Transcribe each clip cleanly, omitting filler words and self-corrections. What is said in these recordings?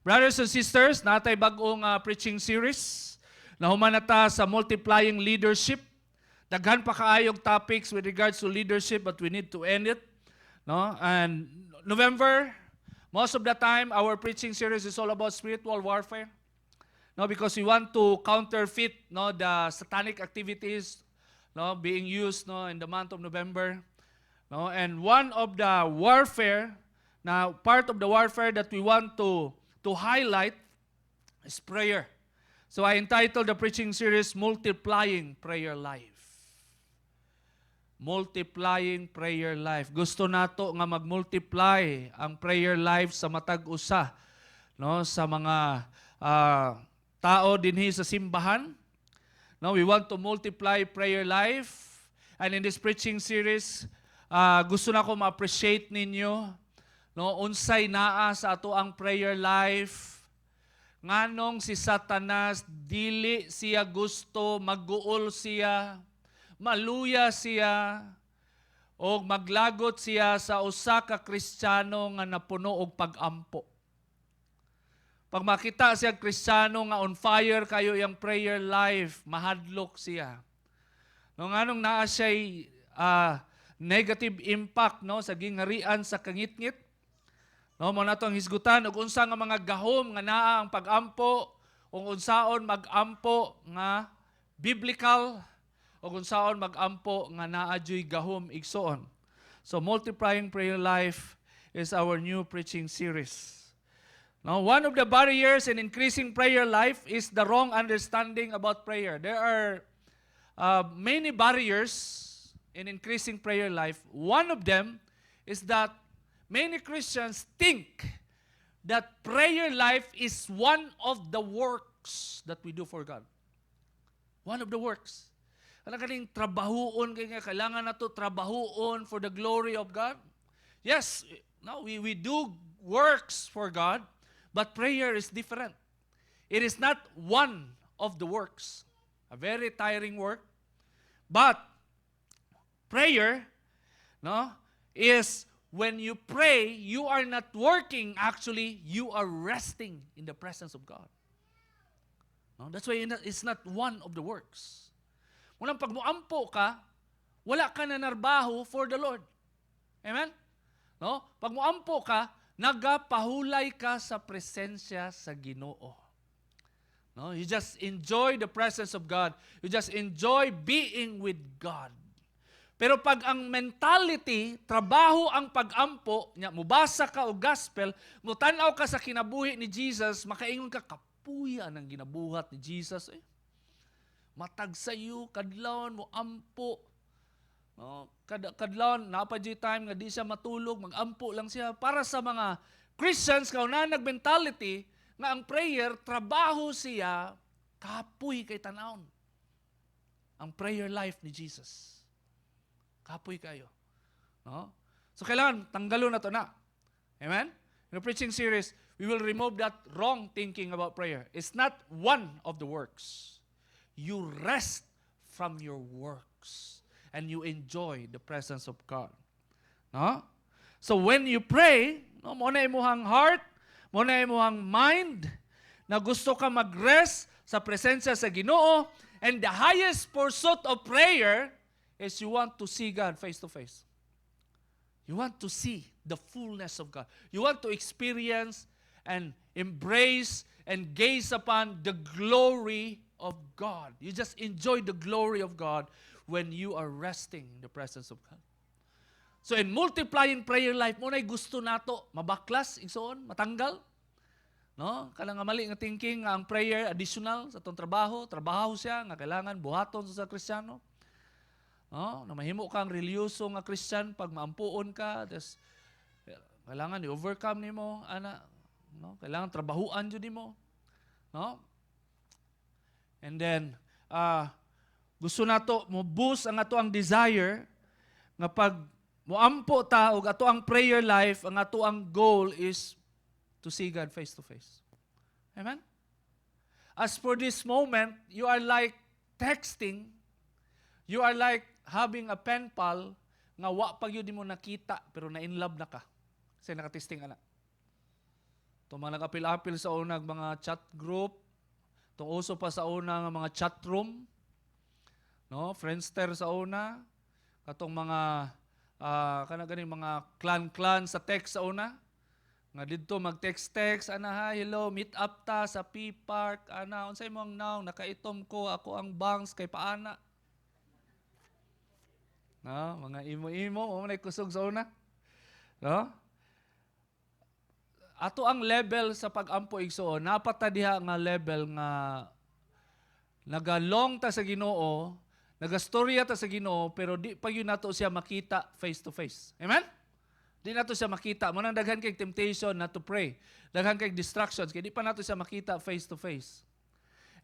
Brothers and sisters, natay bag-ong preaching series na humanata sa multiplying leadership. Daghan pa kaayog topics with regards to leadership, but we need to end it. No? And November, most of the time, our preaching series is all about spiritual warfare. No, because we want to counterfeit the satanic activities being used in the month of November. No? And one of the warfare, part of the warfare that we want to highlight is prayer. So I entitled the preaching series, Multiplying Prayer Life. Multiplying Prayer Life. Gusto nato nga mag-multiply ang prayer life sa matag usa, sa mga tao dinhi sa simbahan. We want to multiply prayer life. And in this preaching series, gusto na ko ma-appreciate ninyo unsay naa sa ato ang prayer life. Nganong si Satanas dili siya gusto magguol siya, maluya siya, o maglagot siya sa usa ka Kristiyano nga napuno og pag-ampo. Pag makita siya Kristiyano nga on fire kayo yung prayer life, mahadlok siya. Nganong naa siya'y negative impact sa gingarian sa kangitngit. Mo na itong hisgutan, ug unsa nga mga gahom nga naa ang pag-ampo, ug unsaon mag-ampo nga biblical, ug unsaon mag-ampo nga naa dyoy gahom igsoon. So multiplying prayer life is our new preaching series. Now, one of the barriers in increasing prayer life is the wrong understanding about prayer. There are many barriers in increasing prayer life. One of them is that many Christians think that prayer life is one of the works that we do for God. One of the works. Kailangan kaning trabahoon, kailangan na to trabahoon for the glory of God. Yes, we do works for God, but prayer is different. It is not one of the works. A very tiring work. But prayer is when you pray, you are not working. Actually, you are resting in the presence of God. That's why it's not one of the works. Munang pag muampo ka, wala ka na narbaho for the Lord. Amen? Pag muampo ka, nagapahulay ka sa presensya sa Ginoo. You just enjoy the presence of God. You just enjoy being with God. Pero pag ang mentality, trabaho ang pag-ampo, mubasa ka o gospel, mutanaw ka sa kinabuhi ni Jesus, makaingon ka, kapuya ng ginabuhat ni Jesus. Matag sayo, kadlawon mo ampo. Kadlawon, napadyo time nga di siya matulog, mag-ampo lang siya. Para sa mga Christians, kauna nag-mentality, nga ang prayer, trabaho siya, kapuy kay tanawon. Ang prayer life ni Jesus. Kapoy kayo. So kailangan tanggalon na to na. Amen? In the preaching series, we will remove that wrong thinking about prayer. It's not one of the works. You rest from your works and you enjoy the presence of God. So when you pray, mo na imuhang heart, mo na imuhang mind, na gusto ka mag-rest sa presensya sa Ginoo, and the highest pursuit of prayer is you want to see God face to face. You want to see the fullness of God. You want to experience and embrace and gaze upon the glory of God. You just enjoy the glory of God when you are resting in the presence of God. So in multiplying prayer life, mo na'y gusto nato mabaklas, igsoon, matanggal. Kailangan mali nga thinking nga ang prayer additional sa itong trabaho siya, nga kailangan buhaton sa Kristiyano. Na mahimo kang religyoso nga Christian pag maampuon ka, kailangan i-overcome nimo kailangan trabahuan jud nimo. And then gusto nato mo boost ang ato ang desire nga pag moampo ta og ato ang prayer life, ang ato ang goal is to see God face to face. Amen? As for this moment, you are like texting, you are like having a pen pal nga wa pag yun mo nakita pero na in love na ka. Kasi nakatesting ana. Itong mga nag-apil-apil sa unang mga chat group, itong uso pa sa unang mga chat room, no? Friendster sa una, katong mga kanaganing mga clan sa text sa una, nga didto mag-text, ana ha, hello, meet up ta sa P-Park, ana, unsay mo ang naong, nakaitom ko, ako ang bangs, kay paana. No? Mga imo-imo, mga kusog sa una. No? Ato ang level sa pag-ampo igsoon, napata diha nga level nga nagalong ta sa Ginoo, nagastorya ta sa Ginoo, pero di pa yun nato siya makita face to face. Amen? Di nato siya makita. Munang daghan kay temptation not to pray. Daghan kay distractions, kay di pa nato siya makita face to face.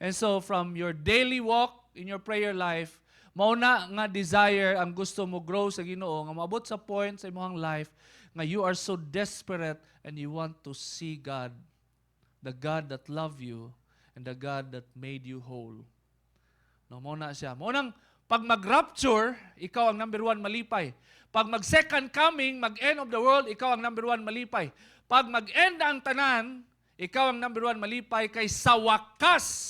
And so from your daily walk in your prayer life, mauna nga desire ang gusto mo grow sa Ginoo, nga maabot sa point sa imong life nga you are so desperate and you want to see God, the God that love you and the God that made you whole. No, mauna siya. Maunang pag mag-rapture, ikaw ang number 1 malipay. Pag mag-second coming, mag-end of the world, ikaw ang number 1 malipay. Pag mag-end ang tanan, ikaw ang number 1 malipay kay sa wakas.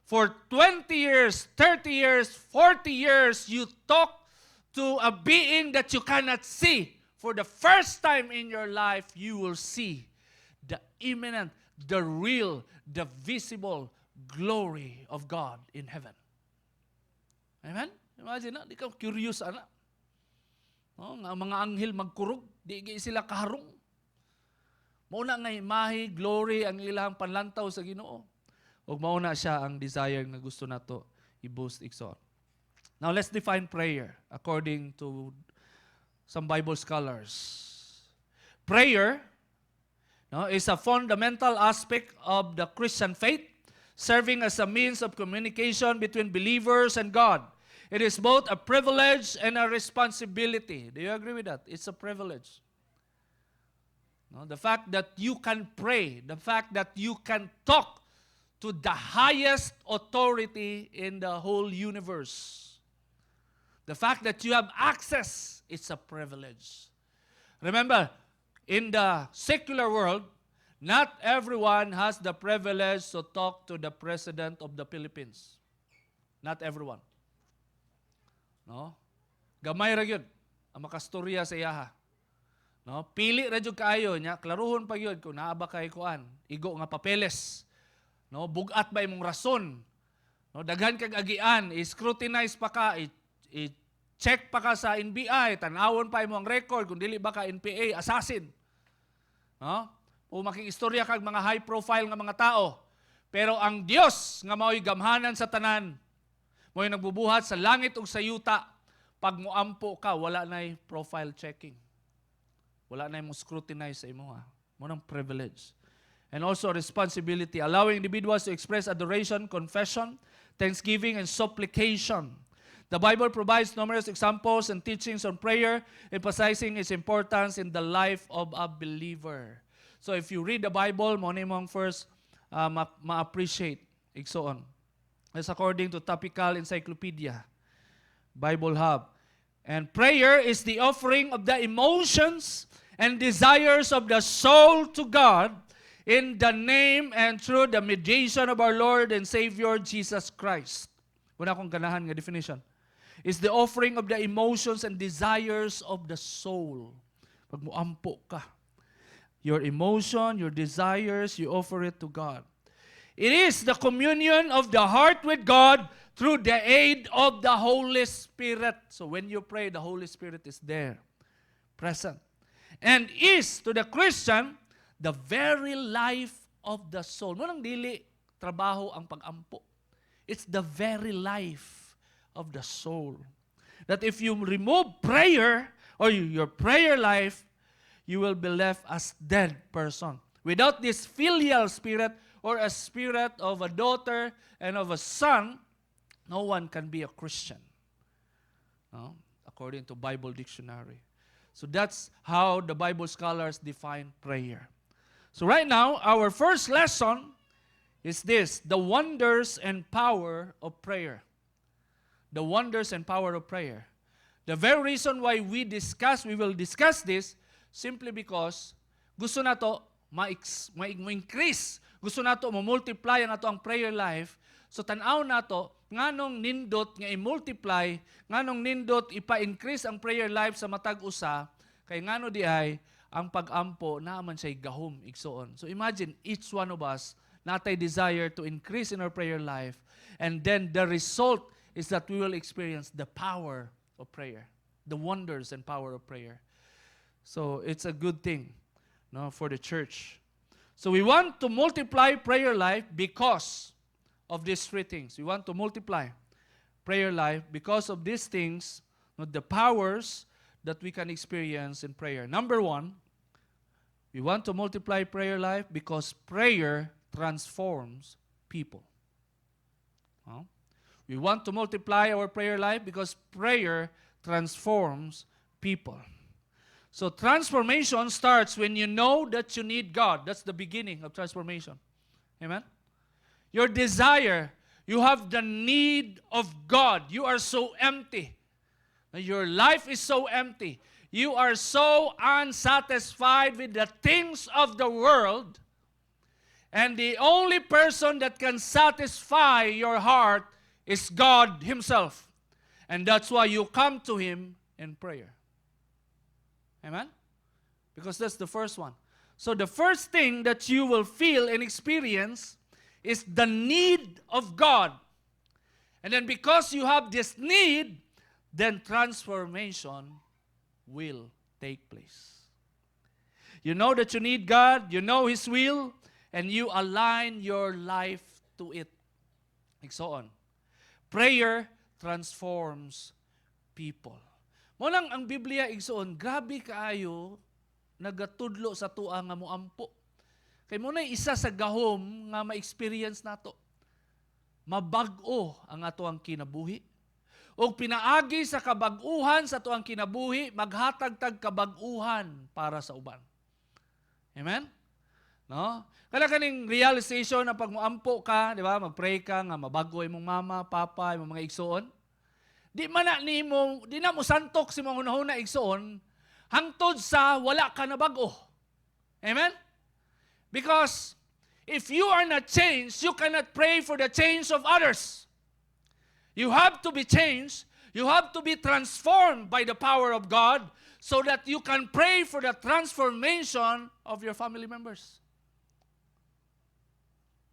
For 20 years, 30 years, 40 years, you talk to a being that you cannot see. For the first time in your life, you will see the imminent, the real, the visible glory of God in heaven. Amen? Imagine na, di ka curious, ana. No, nga mga anghel magkurog, di sila kaharong. Mauna nga imahe, glory, ang ilang panlantaw sa Ginoo. O mauna siya ang desire nga gusto nato i-boost igsoon. Now let's define prayer according to some Bible scholars. Prayer, no, is a fundamental aspect of the Christian faith, serving as a means of communication between believers and God. It is both a privilege and a responsibility. Do you agree with that? It's a privilege. No, the fact that you can pray, the fact that you can talk to the highest authority in the whole universe. The fact that you have access, it's a privilege. Remember, in the secular world, not everyone has the privilege to talk to the President of the Philippines. Not everyone. No? Gamay ra gyud ang makastorya sa iyaha. No? Pili ra jud kaayo nya, klaruhon pa gyud kung naa ba kay kuan, igo nga papeles. No, bugat ba imong rason? No, daghan kag agian, i-scrutinize pa ka, i-check pa ka sa NBI, tanawon pa imong record kung dili ba ka NPA assassin. No? O makiistorya kag mga high profile nga mga tao. Pero ang Dios nga mao'y gamhanan sa tanan, mao'y nagbubuhat sa langit ug sa yuta, pag moampo ka, wala na'y profile checking. Wala na'y mo scrutinize sa imo ha. Mo nang privilege. And also responsibility, allowing individuals to express adoration, confession, thanksgiving, and supplication. The Bible provides numerous examples and teachings on prayer, emphasizing its importance in the life of a believer. So if you read the Bible, mo nimong first ma-appreciate. Igsoon. As according to Topical Encyclopedia, Bible Hub. And prayer is the offering of the emotions and desires of the soul to God in the name and through the mediation of our Lord and Savior Jesus Christ. Wala akong ganahan nga definition. Is the offering of the emotions and desires of the soul. Pag muampo ka, your emotion, your desires, you offer it to God. It is the communion of the heart with God through the aid of the Holy Spirit. So when you pray, the Holy Spirit is there, present. And is to the Christian the very life of the soul. Munang dili trabaho ang pag-ampo. It's the very life of the soul. That if you remove prayer or your prayer life, you will be left as dead person. Without this filial spirit or a spirit of a daughter and of a son, no one can be a Christian. No? According to Bible Dictionary. So that's how the Bible scholars define prayer. So right now, our first lesson is this, the wonders and power of prayer. The wonders and power of prayer. The very reason why we will discuss this, simply because gusto na to ma-increase, gusto nato mo-multiply ang ato ang prayer life, so tanaw nato nganong nindot nga i-multiply, nganong nindot ipa-increase ang prayer life sa matag usa, kay ngano di ay ang pag-ampo naaman siya gahom igsoon. So imagine each one of us natay desire to increase in our prayer life, and then the result is that we will experience the power of prayer, the wonders and power of prayer. So it's a good thing, no, for the church. So we want to multiply prayer life because of these three things. We want to multiply prayer life because of these things, no, the powers that we can experience in prayer. Number one, we want to multiply prayer life because prayer transforms people. No? We want to multiply our prayer life because prayer transforms people. So transformation starts when you know that you need God. That's the beginning of transformation. Amen? Your desire, you have the need of God. You are so empty. Your life is so empty. You are so unsatisfied with the things of the world. And the only person that can satisfy your heart is God Himself. And that's why you come to Him in prayer. Amen? Because that's the first one. So the first thing that you will feel and experience is the need of God. And then because you have this need, then transformation will take place. You know that you need God, you know His will, and you align your life to it. Like so on. Prayer transforms people. Munang ang Biblia igsoon, grabe kaayo nagatudlo sa tuwa nga moampo. Kay mo na isa sa gahom nga ma-experience nato. Mabag-o ang ato ang kinabuhi. O pinaagi sa kabag-uhan sa ato ang kinabuhi, maghatag-tag kabag-uhan para sa uban. Amen? No? Kaya kaning realization na pag moampo ka, di ba, mag-pray ka nga mabago imong mama, papa, imong mga igsoon. Di man na nimo, di na mo santok si mga hunahuna igsoon hangtod sa wala ka na bago. Amen? Because if you are not changed, you cannot pray for the change of others. You have to be changed. You have to be transformed by the power of God so that you can pray for the transformation of your family members.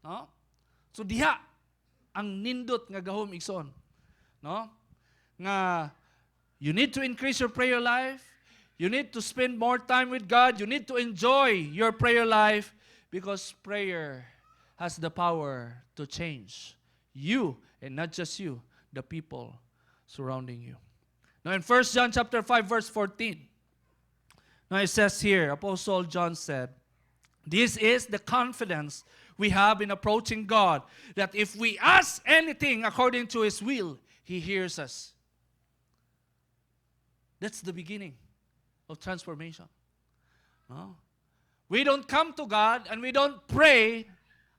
No? So diha ang nindot nga gahom igsoon. No? Nga you need to increase your prayer life. You need to spend more time with God. You need to enjoy your prayer life because prayer has the power to change you, and not just you, the people surrounding you. Now in 1 John chapter 5 verse 14, now it says here, Apostle John said, this is the confidence we have in approaching God, that if we ask anything according to His will, He hears us. That's the beginning of transformation. No? We don't come to God and we don't pray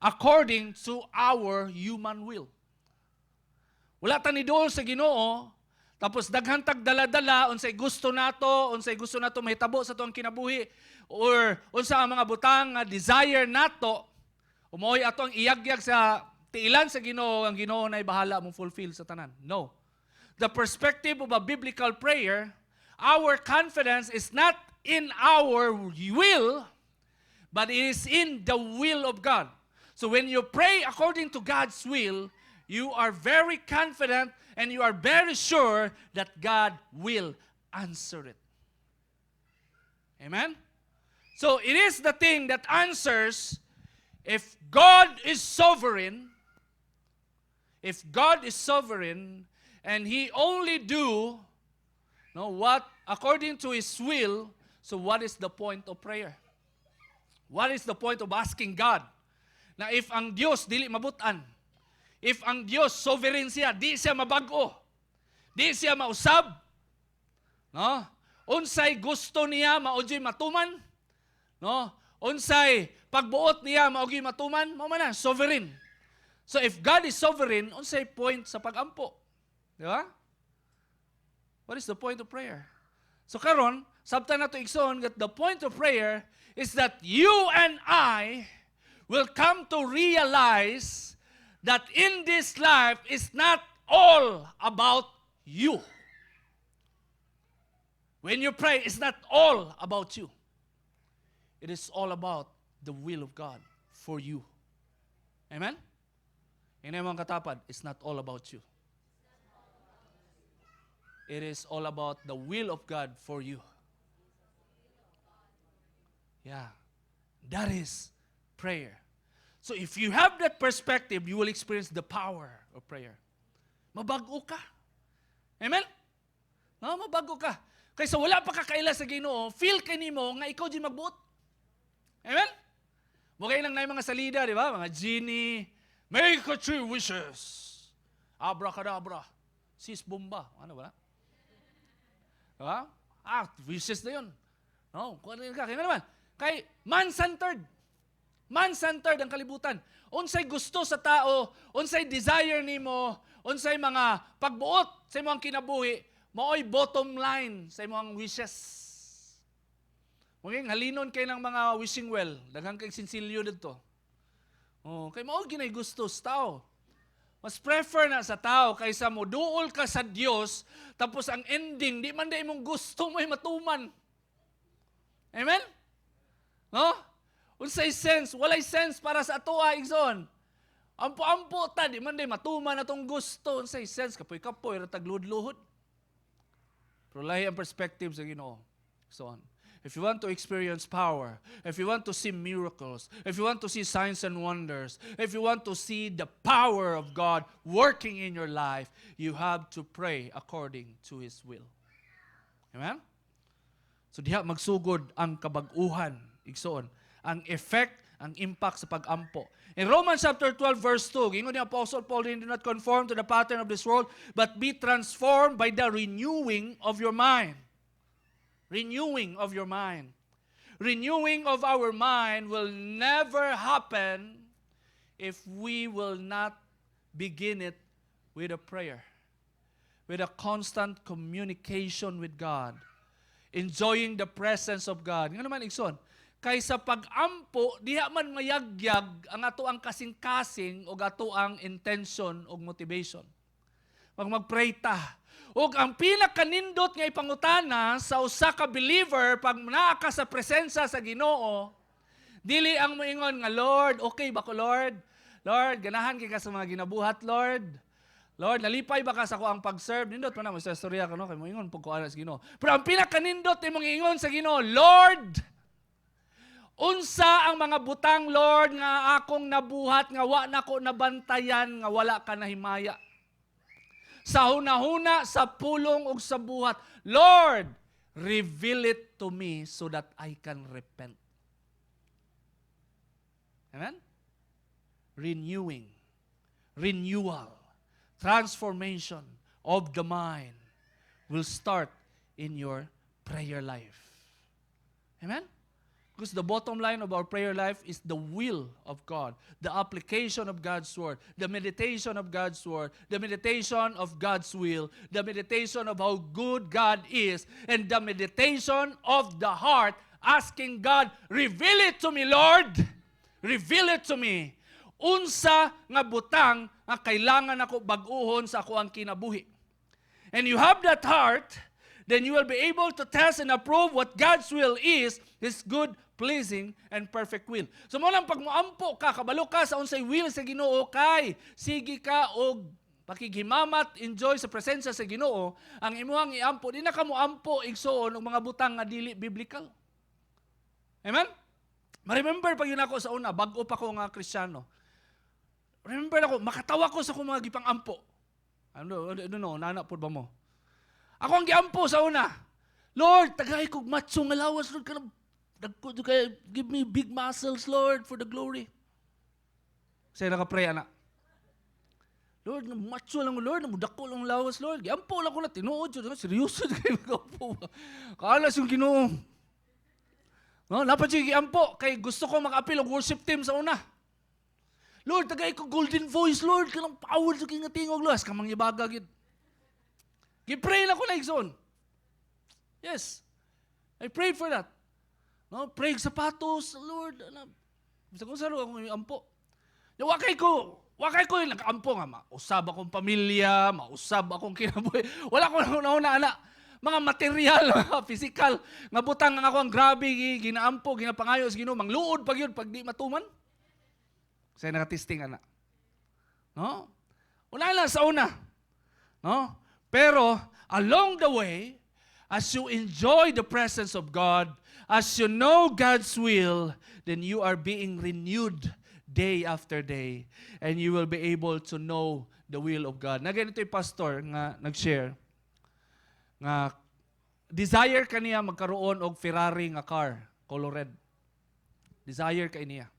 according to our human will. Wala ta ni dool sa Ginoo, tapos daghan tag dala-dala unsay gusto nato mahitabo sa tuang kinabuhi, or unsa ang mga butang nga desire nato, umoy ato ang iyagyag sa tiilan sa Ginoo, ang Ginoo na bahala mong fulfill sa tanan. No. The perspective of a biblical prayer, our confidence is not in our will, but it is in the will of God. So when you pray according to God's will, you are very confident and you are very sure that God will answer it. Amen? So it is the thing that answers. If God is sovereign, and He only do what according to His will, so what is the point of prayer? What is the point of asking God? Na if ang Diyos dili mabutan, if ang Diyos sovereign siya, di siya mabago, di siya mausab, no? Unsay gusto niya mao'y matuman, no? Unsay pagbuot niya mao'y matuman, mao man na sovereign. So if God is sovereign, unsay point sa pagampo? Di ba? What is the point of prayer? So karon, Sabta na to igsoon that the point of prayer is that you and I will come to realize that in this life is not all about you. When you pray, it's not all about you. It is all about the will of God for you. Amen? Hindi mga katapad, it's not all about you. It is all about the will of God for you. Yeah. That is prayer. So if you have that perspective, you will experience the power of prayer. Mabago ka. Amen? No, mabago ka. Kaysa wala pa kakaila sa Ginoo, feel ka nimo nga ikaw din magbuot. Amen? Mugay lang na yung mga salida, di ba? Mga genie, make a 3 wishes. Abracadabra. Sis bomba. Ano ba? Diba? Wishes na yun. No, kung ano ka. Kaya naman, kay man-centered. Man-centered ang kalibutan. Unsay gusto sa tao, unsay desire nimo, unsay mga pagbuot sa imong kinabuhi, maoy bottom line sa imong wishes. Muging halinon kay ng mga wishing well, daghang kay sinsilyo dito. Oh, kay mao ginay gusto sa tao. Mas prefer na sa tao kaysa mo duol ka sa Dios tapos ang ending di man day imong gusto mo'y matuman. Amen? No? Unsay sense, walay sense para sa atoa igsoon. Ampo-ampo ta di man day matuman atong gusto, unsay sense kapoy-kapoy ra tagluhod-luhod. Pero lahi ang perspective sa Ginoo. So, if you want to experience power, if you want to see miracles, if you want to see signs and wonders, if you want to see the power of God working in your life, you have to pray according to His will. Amen? So diha magsugod ang kabag-uhan, igsoon, ang effect, ang impact sa pag-ampo. In Romans chapter 12 verse 2, gingon ni Apostle Paul, do not conform to the pattern of this world, but be transformed by the renewing of your mind. Renewing of your mind. Renewing of our mind will never happen if we will not begin it with a prayer, with a constant communication with God, enjoying the presence of God. Nga naman, Ikson, kaysa pag-ampo, diha man mayagyag ang ato ang kasing-kasing o ato ang intention o motivation. Pag mag-pray ta, o ang pinakanindot nga ipangutana sa usa ka believer pag naa ka sa presensya sa Ginoo, dili ang moingon nga, Lord, okay ba ko, Lord? Lord, ganahan kay ka sa mga ginabuhat, Lord. Lord, nalipay ba ka sa ko ang pag-serve? Nindot man na mo sa istorya ko, no? Kay moingon pag kuana sa Ginoo. Pero ang pinakanindot imong ingon sa Ginoo, Lord, unsa ang mga butang, Lord, nga akong nabuhat, nga wa na ko nabantayan, nga wala ka nahimaya. Sa hunahuna, sa pulong ug sa buhat, Lord, reveal it to me so that I can repent. Amen? Renewing, renewal, transformation of the mind will start in your prayer life. Amen? Because the bottom line of our prayer life is the will of God, the application of God's word, the meditation of God's word, the meditation of God's will, the meditation of how good God is, and the meditation of the heart asking God, reveal it to me, Lord. Reveal it to me. Unsa nga butang nga kailangan ako bag-uhon sa ako ang kinabuhi. And you have that heart, then you will be able to test and approve what God's will is, His good, pleasing, and perfect will. So mo lang pag moampo ka, kabalo ka sa unsay will sa Ginoo kay, sige ka og pakighimamat, enjoy sa presensya sa Ginoo, ang imuhang iampo, di na ka moampo igsoon og mga butang nga dili biblical. Amen? Ma-remember pag yun ako sa una, bago pa ko nga Kristiyano. Remember ako, makatawa ko sa kong mga gipang ampo. Ano, nana po ba mo? Ako ang giampo sa una. Lord, tagay kog macho nga lawas, Lord, give me big muscles, Lord, for the glory. Saya nakapray, anak. Lord, macho lang, Lord, namudako lang lawas, Lord. Giampo lang ko na, tinuod yun. Seryoso kayo mag-ampo. Kaalas yung Ginoo. No, dapat yung giampo, kay gusto ko maka-appeal ang worship team sa una. Lord, tagay ko golden voice, Lord, kanang power sa kingatingog, Lord. Kamang ibaga, gid. Gipray na ko na igsoon. Yes. I prayed for that. No, praying sapatos, Lord. Bisa ko saro akong ampo. Wakay ko nag-ampo nga, mausab akong pamilya, mausab akong kinabuhi. Wala ko nauna anak. Mga material, mga physical, nga butang nga ako ang grabe, ginaampo, ginapangayo sa Ginoo, mangluod pag yun, pag di matuman. Kasi nakatisting anak. No? Una lang sa una. No? Pero, along the way, as you enjoy the presence of God, as you know God's will, then you are being renewed day after day. And you will be able to know the will of God. Na ganito yung pastor nga nag-share, nga desire kaniya magkaroon og Ferrari nga car, color red. Desire kay niya.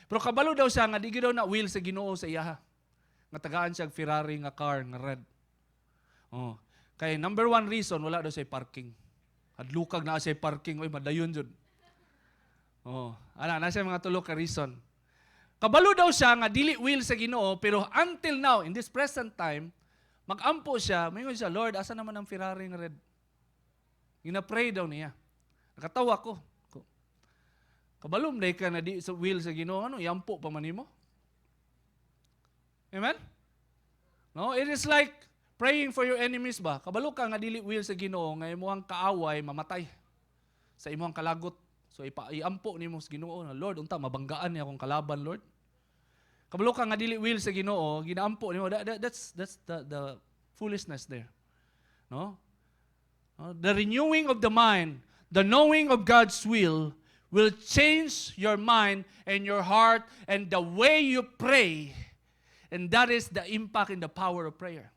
Pero kabalo daw siya nga di daw na will sa Ginoo sa iyaha. Nga tagaan siya og Ferrari nga car nga red. Oh, kay number one reason wala daw siya parking. Hadlukag na siya parking, oy madayon jud. Oh, na siya mga tulo ka reason. Kabalo daw siya nga dili will sa Ginoo, pero until now in this present time mag-ampo siya, mayon siya, Lord, asa naman ang Ferrari nga red? Gina-pray daw niya. Nakatawa ko. Kabalom day ka na di sa will sa Ginoo, ano, yampo pa man nimo. Amen? No, it is like praying for your enemies ba? Kabalo ka nga dili will sa Ginoo, nga imong kaaway mamatay sa imong kalagot. So iampo nimo sa Ginoo na, Lord, unta mabanggaan niya akong kalaban, Lord. Kabalo ka nga dili will sa Ginoo, ginaampo nimo. That's the foolishness there. No? The renewing of the mind, the knowing of God's will change your mind and your heart and the way you pray. And that is the impact and the power of prayer.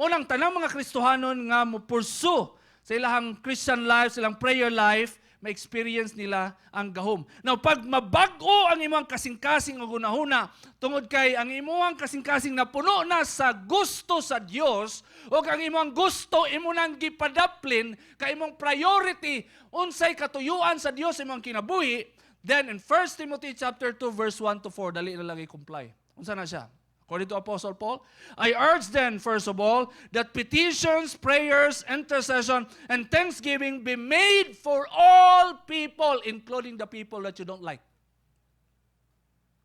Mo lang tanang mga Kristohanon nga mo pursue sa ilang Christian life, sa ilang prayer life, ma-experience nila ang gahom. Now, pag mabago ang imong kasing-kasing o gunahuna, tungod kay ang imong kasing-kasing na puno na sa gusto sa Dios, o ang imong gusto, imo nang gipadaplin, kay imong priority, unsay katuyuan sa Dios imong kinabuhi, then in 1 Timothy chapter 2, verse 1 to 4, dali na lang i-comply. Unsa na siya? According to Apostle Paul, I urge then, first of all, that petitions, prayers, intercession, and thanksgiving be made for all people, including the people that you don't like.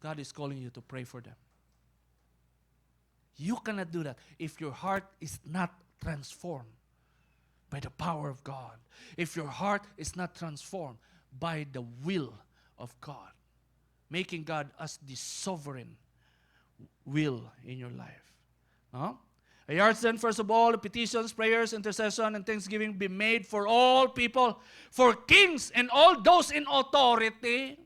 God is calling you to pray for them. You cannot do that if your heart is not transformed by the power of God. If your heart is not transformed by the will of God, making God as the sovereign will in your life. No? I urge then, first of all, the petitions, prayers, intercession, and thanksgiving be made for all people, for kings and all those in authority.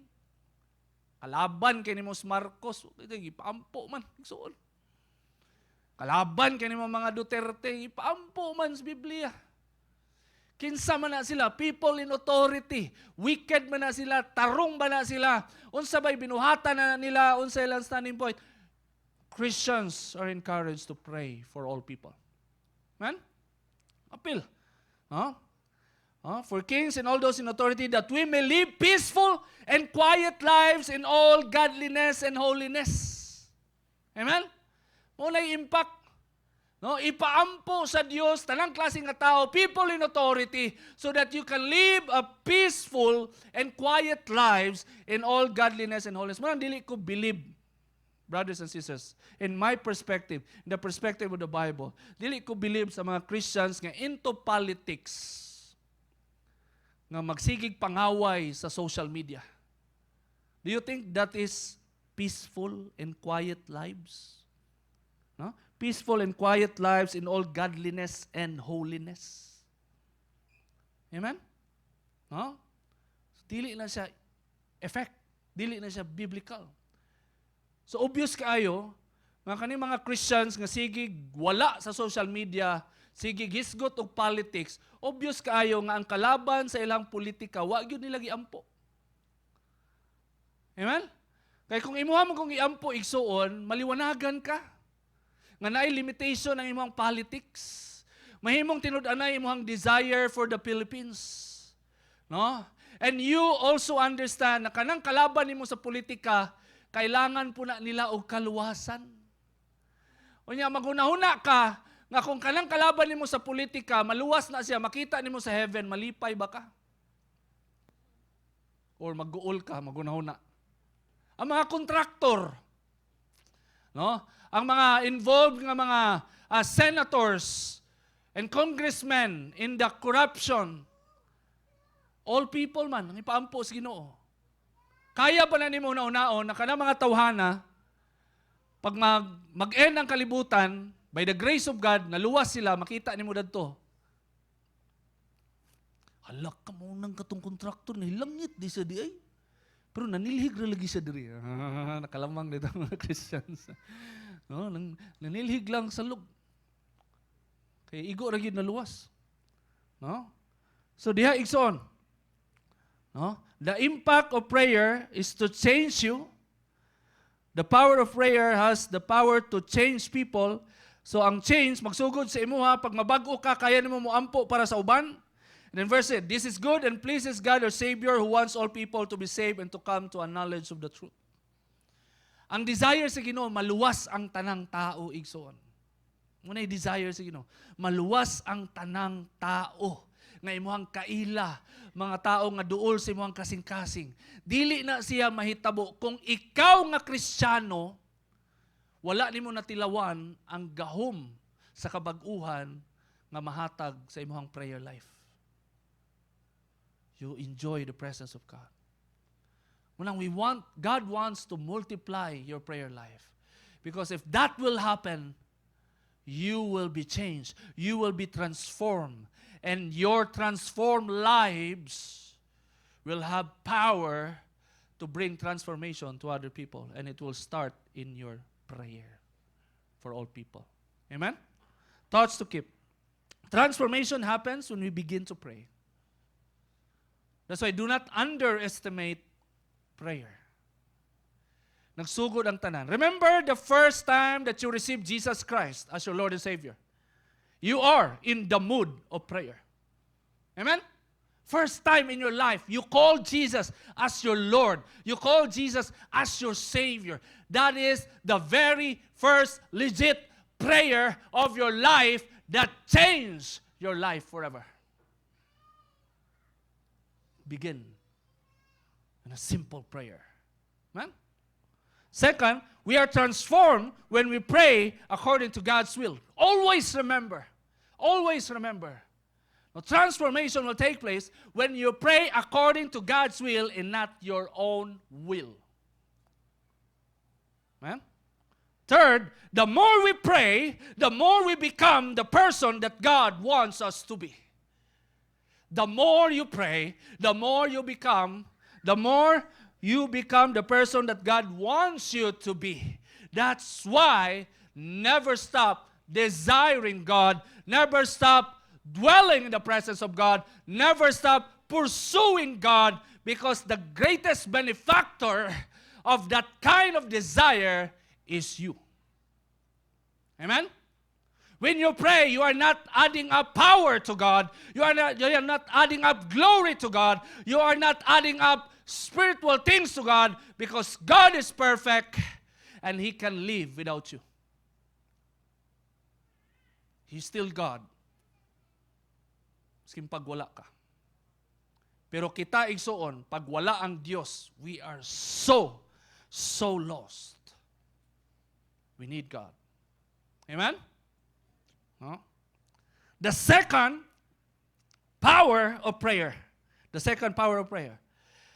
Kalaban kay ni Mos Marcos, ipaampo man, igsuon. Kalaban kay ni mga Duterte, ipaampo man sa Biblia. Kinsa man na sila, people in authority, wicked man na sila, tarong man na sila, unsa ba'y binuhatan na nila, unsa ilang standing point. Christians are encouraged to pray for all people. Amen? Appeal. For kings and all those in authority, that we may live peaceful and quiet lives in all godliness and holiness. Amen? Muna yung impact. No? Ipaampo sa Diyos, tanang klaseng nga tao, people in authority, so that you can live a peaceful and quiet lives in all godliness and holiness. Muna dili ko believe, brothers and sisters, in my perspective, in the perspective of the Bible, dili ko believe sa mga Christians nga into politics, nga magsigig pangaway sa social media. Do you think that is peaceful and quiet lives? No? Peaceful and quiet lives in all godliness and holiness. Amen? No? Dili na siya effect. Dili na siya biblical. So obvious kaayo, nga kani mga Christians nga sige wala sa social media, sige gisgot og politics, obvious kaayo nga ang kalaban sa ilang politika wa gyud nila giampo. Amen? Kay kung imuha mo kung iampo igsuon, maliwanagan ka. Nga naay limitation ang imong politics. Mahimong tinud-anay imong desire for the Philippines. No? And you also understand na kanang kalaban nimo sa politika, kailangan po na nila og kaluwasan. Unya magunahuna ka nga kung kanang kalaban nimo sa politika, maluwas na siya, makita nimo sa heaven, malipay ba ka? or mag-uol ka, magunahuna. Ang mga kontraktor, no? Ang mga involved ng mga senators and congressmen in the corruption, all people man, ang ipaampo sa Ginoo. Kaya ba na nimo una-unaon na kanang mga tawhana, pag mag-end ang kalibutan, by the grace of God, naluwas sila, makita nimo dadto. Halak ka mo nang katong kontraktor, nilangit di sa di ay. Pero nanilhig na lagi sa diri. Nakalamang dito mga Christians. No, nanilhig lang sa loob. Kaya igo ra gyud naluwas. No? So diha igsoon. No? The impact of prayer is to change you. The power of prayer has the power to change people. So ang change magsugod sa imuha pag mabag-o ka kaya nimo moampo para sa uban. And then verse 8, this is good and pleases God our Savior who wants all people to be saved and to come to a knowledge of the truth. Ang desire sa Ginoo, maluwas ang tanang tao, igsoon. Muna yung desire sa Ginoo, maluwas ang tanang tao. Nga imuhang kaila, mga tao nga duol sa imuhang kasing-kasing. Dili na siya mahitabo. Kung ikaw nga Kristiyano, wala nimo natilawan ang gahom sa kabag-uhan nga mahatag sa imuhang prayer life. You enjoy the presence of God. God wants to multiply your prayer life. Because if that will happen, you will be changed. You will be transformed. And your transformed lives will have power to bring transformation to other people. And it will start in your prayer for all people. Amen? Thoughts to keep. Transformation happens when we begin to pray. That's why do not underestimate prayer. Nagsugod ang tanan. Remember the first time that you received Jesus Christ as your Lord and Savior. You are in the mood of prayer. Amen? First time in your life, you call Jesus as your Lord. You call Jesus as your Savior. That is the very first legit prayer of your life that changed your life forever. Begin in a simple prayer. Amen? Second, we are transformed when we pray according to God's will. Always remember. Now, transformation will take place when you pray according to God's will and not your own will. Amen? Third, the more we pray, the more we become the person that God wants us to be. The more you pray, the more you become the person that God wants you to be. That's why never stop desiring God, never stop dwelling in the presence of God, never stop pursuing God, because the greatest benefactor of that kind of desire is you. Amen? When you pray, you are not adding up power to God. You are not adding up glory to God. You are not adding up spiritual things to God, because God is perfect and He can live without you. He's still God. Maskin pag wala ka. Pero kita igsoon, pag wala ang Diyos, we are so lost. We need God. Amen? No? The second power of prayer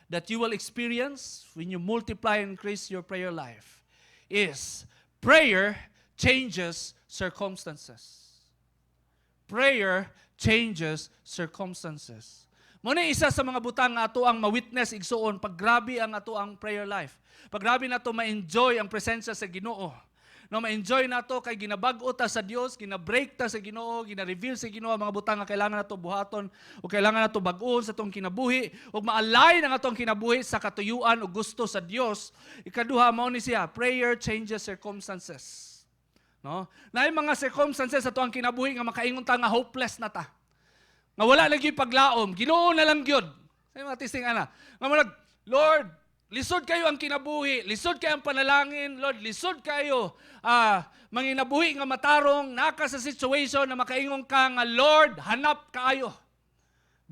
that you will experience when you multiply and increase your prayer life is prayer changes circumstances. Prayer changes circumstances. Muna isa sa mga butang nga ato ang ma-witness igsoon pag grabe ang ato ang prayer life. Pag grabe na to ma-enjoy ang presensya sa Ginoo. No, ma-enjoy na to kay ginabag-o ta sa Dios, gina-break ta sa Ginoo, gina-reveal sa Ginoo ang mga butang nga kailangan nato buhaton o kailangan nato bag-on sa atong kinabuhi o maalay na atong kinabuhi sa katuyuan o gusto sa Dios. Ikaduha mao ni siya, prayer changes circumstances. No? Na yung mga circumstances ato ang kinabuhi nga makaingon ta nga hopeless na ta. Nga wala lagi paglaom, Ginoo na lang gyud. Sa mga testing ana. Nga Lord, lisod kayo ang kinabuhi, lisod kayo ang panalangin, Lord, lisod kayo manginabuhi nga matarong, naka sa situation na makaingon ka nga, Lord, hanap kaayo.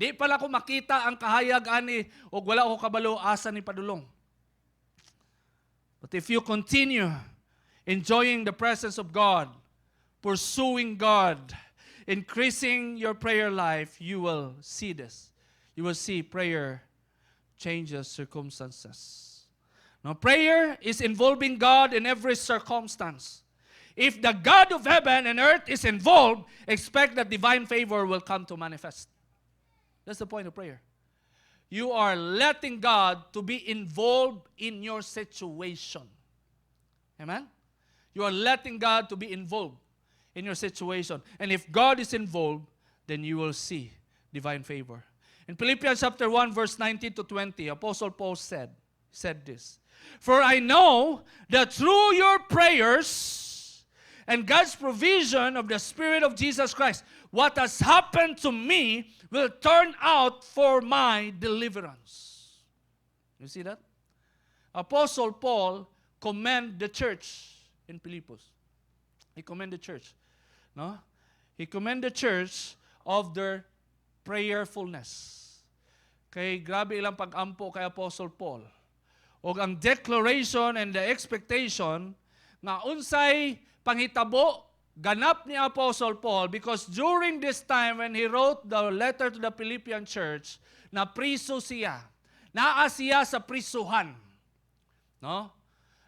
Di pala ko makita ang kahayag ani o wala ko kabalo asa ni padulong. But if you continue enjoying the presence of God, pursuing God, increasing your prayer life, you will see this. You will see prayer changes circumstances. Now, prayer is involving God in every circumstance. If the God of heaven and earth is involved, expect that divine favor will come to manifest. That's the point of prayer. You are letting God to be involved in your situation. Amen? You are letting God to be involved in your situation. And if God is involved, then you will see divine favor. In Philippians chapter 1, verse 19 to 20, Apostle Paul said this, "For I know that through your prayers and God's provision of the Spirit of Jesus Christ, what has happened to me will turn out for my deliverance." You see that? Apostle Paul commend the church in Philippus. He commend the church. No? He commend the church of their prayerfulness. Kay grabe ilang pag-ampo kay Apostle Paul. O ang declaration and the expectation nga unsay panghitabo ganap ni Apostle Paul, because during this time when he wrote the letter to the Philippian church, na priso siya. Naa siya sa prisuhan. No?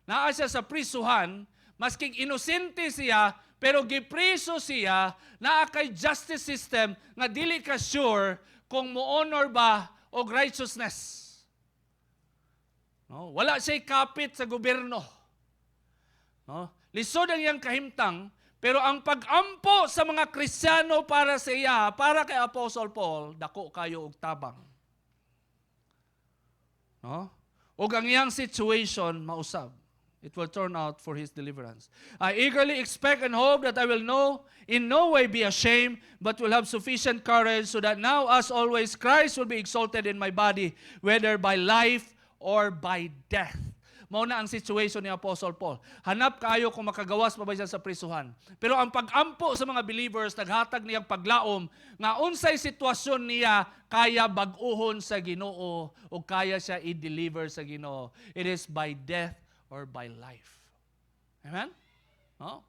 Naa siya sa prisuhan, masking inosente siya, pero gipriso siya, naa kay justice system nga dili ka sure kung mo-honor ba og righteousness. No? Wala siya'y kapit sa gobyerno. No? Lisod ang iyang kahimtang, pero ang pag-ampo sa mga Kristiyano para sa iya, para kay Apostle Paul, dako kayo og tabang. No? Og ang iyang situation mausab. It will turn out for his deliverance. I eagerly expect and hope that I will in no way be ashamed, but will have sufficient courage, so that now, as always, Christ will be exalted in my body, whether by life or by death. Mao na ang situation ni Apostle Paul. Hanap kayo kung makagawas pa ba siya sa prisuhan. Pero ang pag-ampo sa mga believers, naghatag niyang paglaom, nga unsay sitwasyon niya, kaya bag-uhon sa Ginoo, o kaya siya i-deliver sa Ginoo. It is by death or by life. Amen? No?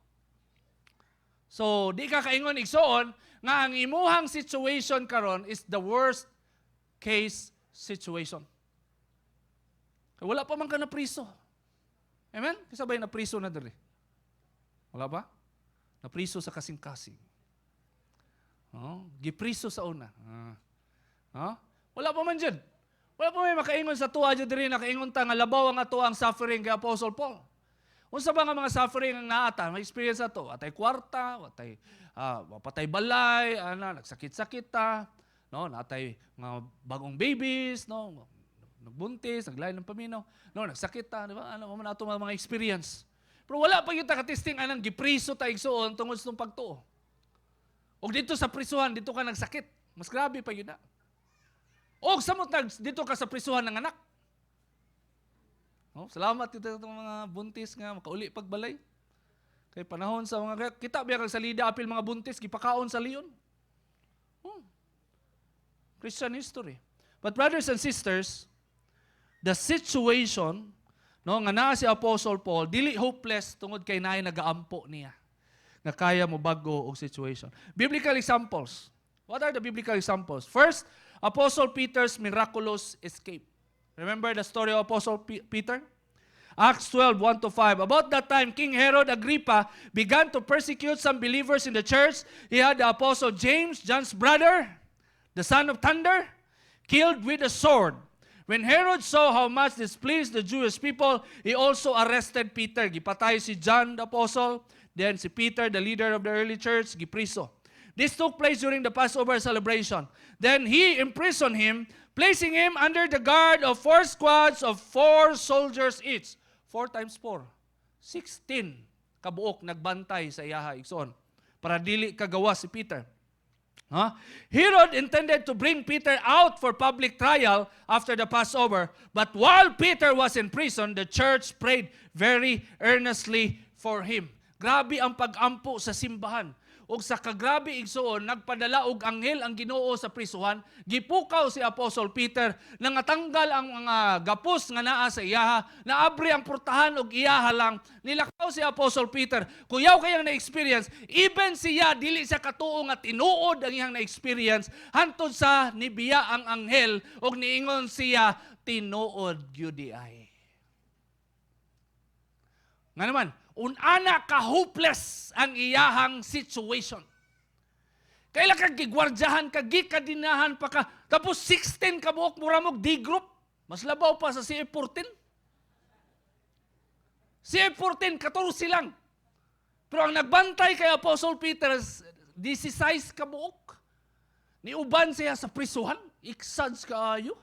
So, di ka kaingon igsoon nga ang imuhang situation karon is the worst case situation. Wala pa man ka na priso. Amen? Kasabay na priso na dali. Wala ba? Na priso sa kasing-kasing. Gipriso sa una. Wala pa man dyan. Wala pa may makaingon sa tuwa dyan diri, nakaingon ta nga labaw ang ato ang suffering kay Apostle Paul. Unsa ba nga mga suffering ang naata? May experience ato. Atay kwarta, patay balay, nagsakit-sakit ta, no, natay mga bagong babies, no, nagbuntis, naglain ng paminaw, no, nagsakit ta, di ba? Ano man ato mga experience. Pero wala pa yung katisting anang gipriso ta igsoon tungod sa pagtuo. O dito sa prisuhan, dito ka nagsakit. Mas grabe pa yun na. O samot dito ka sa prisuhan ng anak. Salamat dito sa mga buntis nga makauli pagbalay. Kay panahon sa mga kita biya kag salida apil mga buntis gipakaon sa leon. Christian history. But brothers and sisters, the situation nga naa si Apostle Paul dili hopeless tungod kay naay nagaampo niya nga kaya mo bago og situation. Biblical examples. What are the biblical examples? First, Apostle Peter's miraculous escape. Remember the story of Apostle Peter? Acts 12:1-5. About that time, King Herod Agrippa began to persecute some believers in the church. He had the Apostle James, John's brother, the son of thunder, killed with a sword. When Herod saw how much displeased the Jewish people, he also arrested Peter. Gipatay si John the Apostle, then si Peter, the leader of the early church, gipriso. This took place during the Passover celebration. Then he imprisoned him, placing him under the guard of 4 squads of 4 soldiers each. 4 times 4. 16 kabuok nagbantay sa iyaha igsoon para dili kagawas si Peter. Herod intended to bring Peter out for public trial after the Passover, but while Peter was in prison, the church prayed very earnestly for him. Grabe ang pag-ampo sa simbahan. ug sa kagrabe igsoon nagpadala og anghel ang Ginoo sa prisuhan, gipukaw si Apostol Peter, nangatanggal ang mga gapos nga naa sa iyaha, naabri ang portahan og iyaha lang, nilakaw si Apostol Peter. Kuyaw kayang na-experience, even siya dili siya katuo nga tinuod ang iyang na-experience, hantod sa nibiya ang anghel og niingon siya, tinuod gyud ay. Nga naman, unana ka hopeless ang iyahang situation. Kailan ka gigwardyahan ka, gikadinahan pa ka, tapos 16 ka buok muramog D-group. Mas labaw pa sa CF14. CF14, 14 lang. Pero ang nagbantay kay Apostle Peter, 16 ka buok. Niuban siya sa prisuhan, iksads kaayo.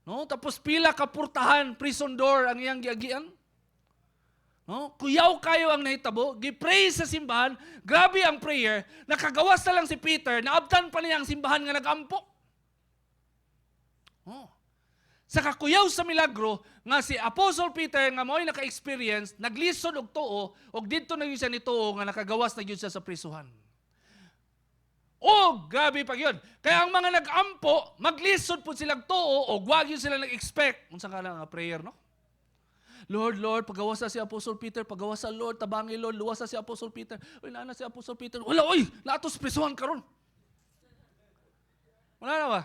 No? Tapos pila ka purtahan, prison door ang iyang giagian. No? Kuyaw kayo ang nahitabo, gipray sa simbahan, grabe ang prayer, nakagawas na lang si Peter, naabtan pa niya ang simbahan nga nagampo. Oh. Sa kakuyaw sa milagro, nga si Apostle Peter nga mo'y naka-experience, naglisod og tuo, og dito na yun siya ni tuo, nga nakagawas na yun siya sa prisuhan. Oh, grabe pa yun. Kaya ang mga nag-ampo, maglisod po silang tuo, o wag yun sila nag-expect. Unsa ka lang prayer, no? Lord, pagawas na si Apostle Peter, pagawas na Lord, tabangi Lord, luwas na si Apostle Peter. Uy, naana si Apostle Peter. Wala, oy, natos prisuhan karon. Wala na ba?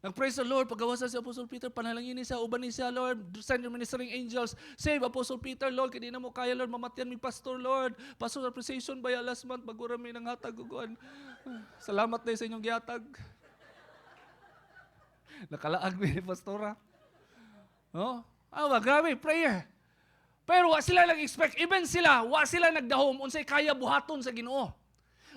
Nag-praise the Lord, pagawas na si Apostle Peter, panalangin niya, uban niya, Lord, send your ministering angels, save Apostle Peter, Lord, kaya di na mo kaya, Lord, mamatyan mi pastor, Lord. Pastor appreciation ba last month, bagura mi nang hatag uguan. Salamat na sa inyong gihatag. Nakalaag mi ni pastora. Oh, grabe, prayer. Pero wa sila nag-expect, even sila, wa sila nagdahom, unsay kaya buhaton sa Ginoo.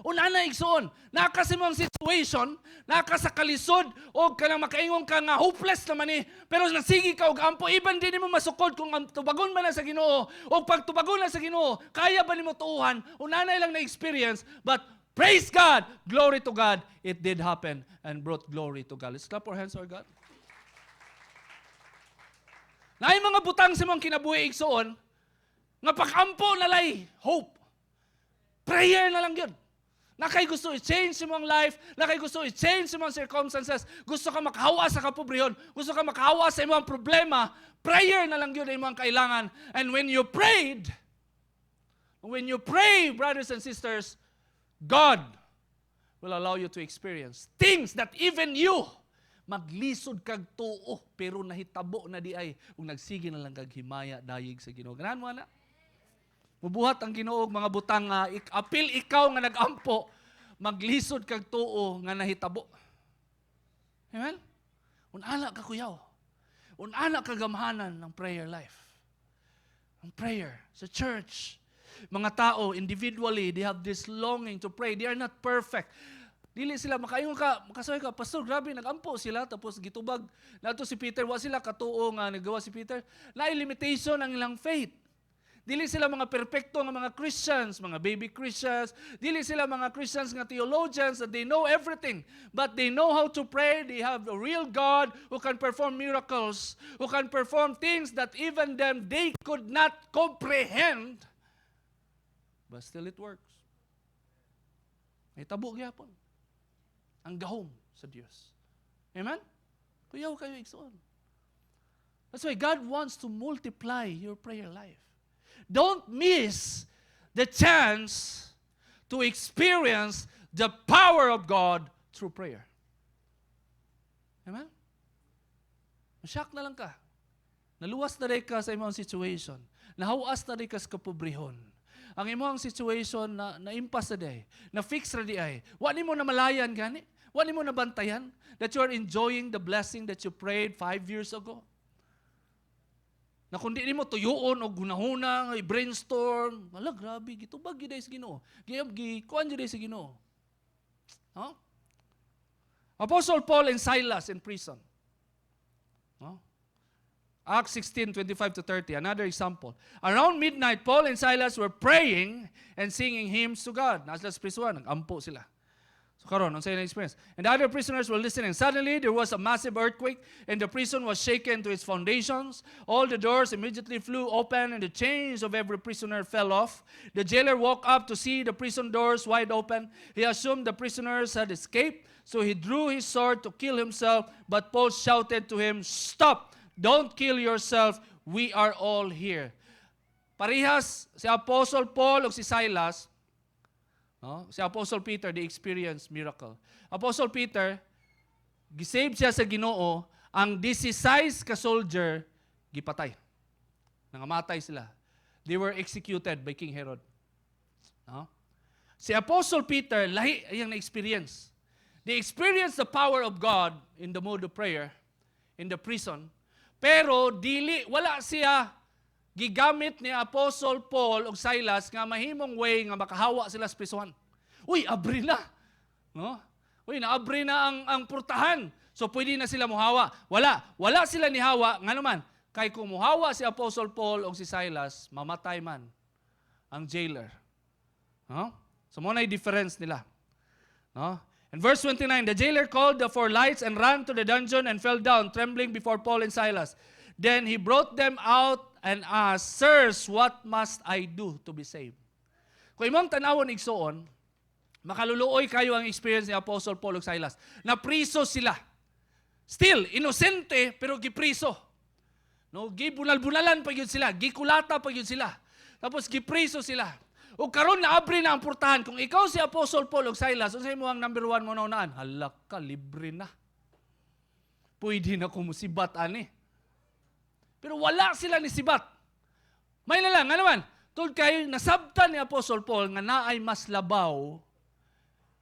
Unana igsoon, nakasimong situation, nakasakalisod, o kanang makaingon ka nga hopeless naman pero nasigi ka og ampo, even din mo masukod kung tubagon ba na sa Ginoo, o pag tubagon na sa Ginoo, kaya ba nimo tuuhan, unana lang na-experience, but praise God, glory to God, it did happen and brought glory to God. Let's clap our hands for God. Na ay mga butang sa mga kinabuhi igsoon, nga pag-ampo nalay, hope. Prayer na lang yun. Na kay gusto i-change sa mong life, na kay gusto i-change sa mong circumstances, gusto ka makahawa sa kapobrehon, gusto ka makahawa sa imong problema, prayer na lang yun ang imong kailangan. And when you pray, brothers and sisters, God will allow you to experience things that even you maglisod kag tuo pero nahitabo na di ay ug nagsige na lang kag himaya dayeg sa Ginoo. Ganahan mo na. Mubuhat ang Ginoo og mga butang nga apil ikaw nga nagampo maglisod kag tuo nga nahitabo. Amen. Unana ka kuyaw. Unana ka gamhanan ng prayer life. Ang prayer sa church. Mga tao individually they have this longing to pray. They are not perfect. Dili sila makaingon ka, makasaway ka, pastor, grabe, nagampo sila, tapos gitubag. Nato si Peter, wa sila katuo nga nagawa si Peter. Naay limitation ang ilang faith. Dili sila mga perpekto nga mga Christians, mga baby Christians. Dili sila mga Christians nga theologians that they know everything. But they know how to pray. They have a real God who can perform miracles, who can perform things that even them, they could not comprehend. But still it works. May tabo gyapon. Ang gahom sa Diyos. Amen? Kuyaw kayo igsoon. That's why God wants to multiply your prayer life. Don't miss the chance to experience the power of God through prayer. Amen? Masyak na lang ka. Naluwas na rin ka sa imong situation. Nahawas na rin ka sa kapobrehon. Ang imong situation na impas na day, na fix na di ay. Wani mo na malayan gani? Wani mo na bantayan that you are enjoying the blessing that you prayed 5 years ago? Na kundi mo tuyuon o gunahuna, i-brainstorm, wala, grabe, gitubag yun sa Ginoo. Kuan yun sa Ginoo. Huh? Apostle Paul and Silas in prison. Huh? Acts 16:25-30, another example. Around midnight, Paul and Silas were praying and singing hymns to God. Nasa prisuhan, nag-ampo sila. So karon, unsay na experience? And the other prisoners were listening. Suddenly, there was a massive earthquake, and the prison was shaken to its foundations. All the doors immediately flew open, and the chains of every prisoner fell off. The jailer woke up to see the prison doors wide open. He assumed the prisoners had escaped, so he drew his sword to kill himself. But Paul shouted to him, "Stop! Don't kill yourself. We are all here." Parihas si Apostle Paul o si Silas, no? Si Apostle Peter, they experienced miracle. Apostle Peter, gisave siya sa Ginoo, ang 16 ka soldier, gipatay. Nangamatay sila. They were executed by King Herod. No? Si Apostle Peter, lahi ayang na-experience. They experienced the power of God in the mode of prayer, in the prison, pero wala siya gigamit ni Apostle Paul o Silas nga mahimong way nga makahawa sila sa prisuhan. Uy, abri na. No? Uy, naabri na ang purtahan. So pwede na sila muhawa. Wala sila ni hawa. Nga naman, kay kung muhawa si Apostle Paul o si Silas, mamatay man ang jailer. No? So muna yung difference nila. No? In verse 29, the jailer called for lights and ran to the dungeon and fell down, trembling before Paul and Silas. Then he brought them out and asked, "Sirs, what must I do to be saved?" Kung imong tanawon igsoon, makaluluoy kayo ang experience ni Apostle Paul ug Silas. Napriso sila. Still, inosente, pero gipriso. No, gibunal-bunalan pa yun sila, gikulata pa yun sila. Tapos gipriso sila. O karon na abri na ang purtahan. Kung ikaw si Apostle Paul ug Silas, unsay mo ang number 1 mo naunaan? Hala ka, libre na. Pwede na kumusibat ani. Pero wala sila ni sibat. May na lang, nga naman, tuld kayo, nasabtan ni Apostle Paul nga naay mas labaw,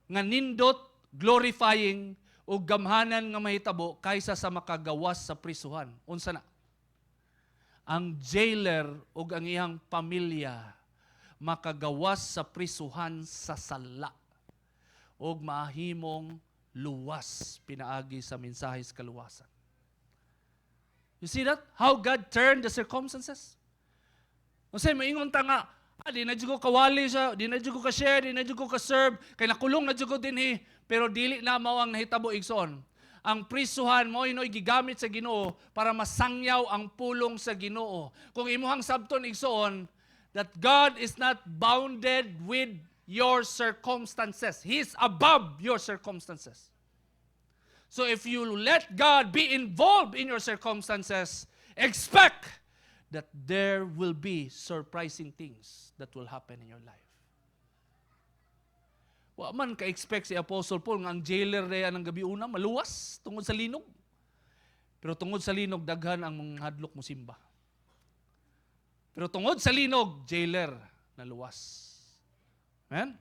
nga nindot, glorifying, o gamhanan nga mahitabo kaysa sa makagawas sa prisuhan. Unsa na? Ang jailer o ang iyang pamilya makagawas sa prisuhan sa sala o mahimong luwas pinaagi sa mensahe sa kaluwasan. You see that? How God turned the circumstances? Kasi maingon ta nga, di na dyan ko kawali siya, di na dyan ko ka-share, di na dyan ko ka-serve, kaya nakulong na dyan ko din pero dili na mao ang nahitabo igsoon. Ang prisuhan mo inoy gigamit sa Ginoo para masangyaw ang pulong sa Ginoo. Kung imuhang sabton igsoon, that God is not bounded with your circumstances. He is above your circumstances. So if you let God be involved in your circumstances, expect that there will be surprising things that will happen in your life. Wa man ka-expect si Apostle Paul nga ang jailer na ng gabi una, maluwas tungod sa linog. Pero tungod sa linog, daghan ang mga hadlok mo simba. Pero tungod sa linog, jailer na luwas. Amen?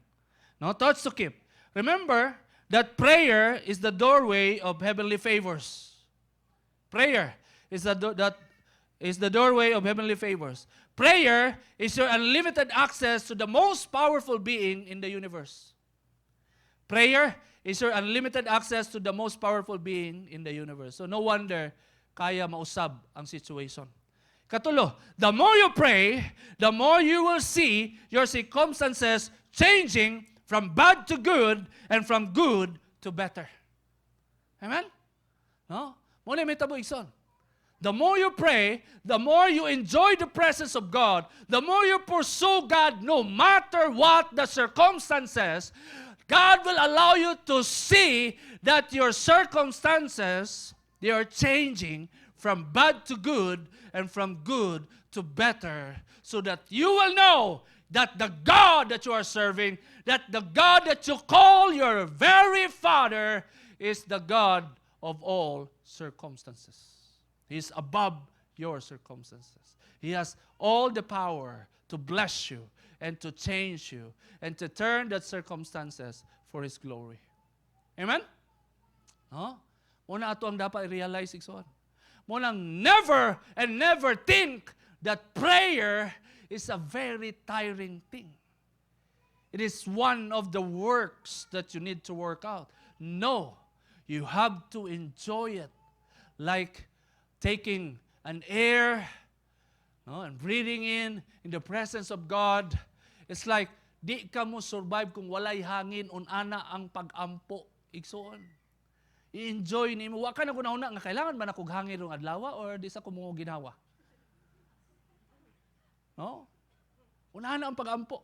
No thoughts to keep. Remember that prayer is the doorway of heavenly favors. Prayer is the doorway of heavenly favors. Prayer is your unlimited access to the most powerful being in the universe. Prayer is your unlimited access to the most powerful being in the universe. So no wonder kaya mausab ang situation. Katulo, the more you pray, the more you will see your circumstances changing from bad to good and from good to better. Amen? No? Muna may tabo igsoon. The more you pray, the more you enjoy the presence of God, the more you pursue God no matter what the circumstances, God will allow you to see that your circumstances, they are changing from bad to good and from good to better, so that you will know that the God that you are serving, that the God that you call your very Father, is the God of all circumstances. He is above your circumstances. He has all the power to bless you and to change you and to turn that circumstances for His glory. Amen? No? Muna ato ang dapat i-realize igsoon. Munang never and never think that prayer is a very tiring thing. It is one of the works that you need to work out. No, you have to enjoy it like taking an air, no, and breathing in the presence of God. It's like Di ka mo survive kung walay hangin, unana ang pag-ampo. Igsoon. I-enjoy ni mo. Wa ka na guna-una nga kailangan ba na kog hangin rong adlaw or di sa kumo ginawa? No? Unana ang pag-ampo.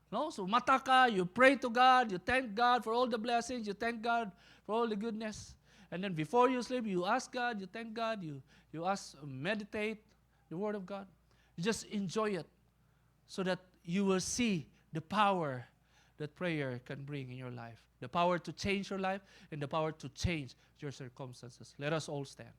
No? So mata ka, you pray to God, you thank God for all the blessings, you thank God for all the goodness. And then before you sleep, you ask God, you thank God, you meditate the Word of God. You just enjoy it so that you will see the power that prayer can bring in your life. The power to change your life and the power to change your circumstances. Let us all stand.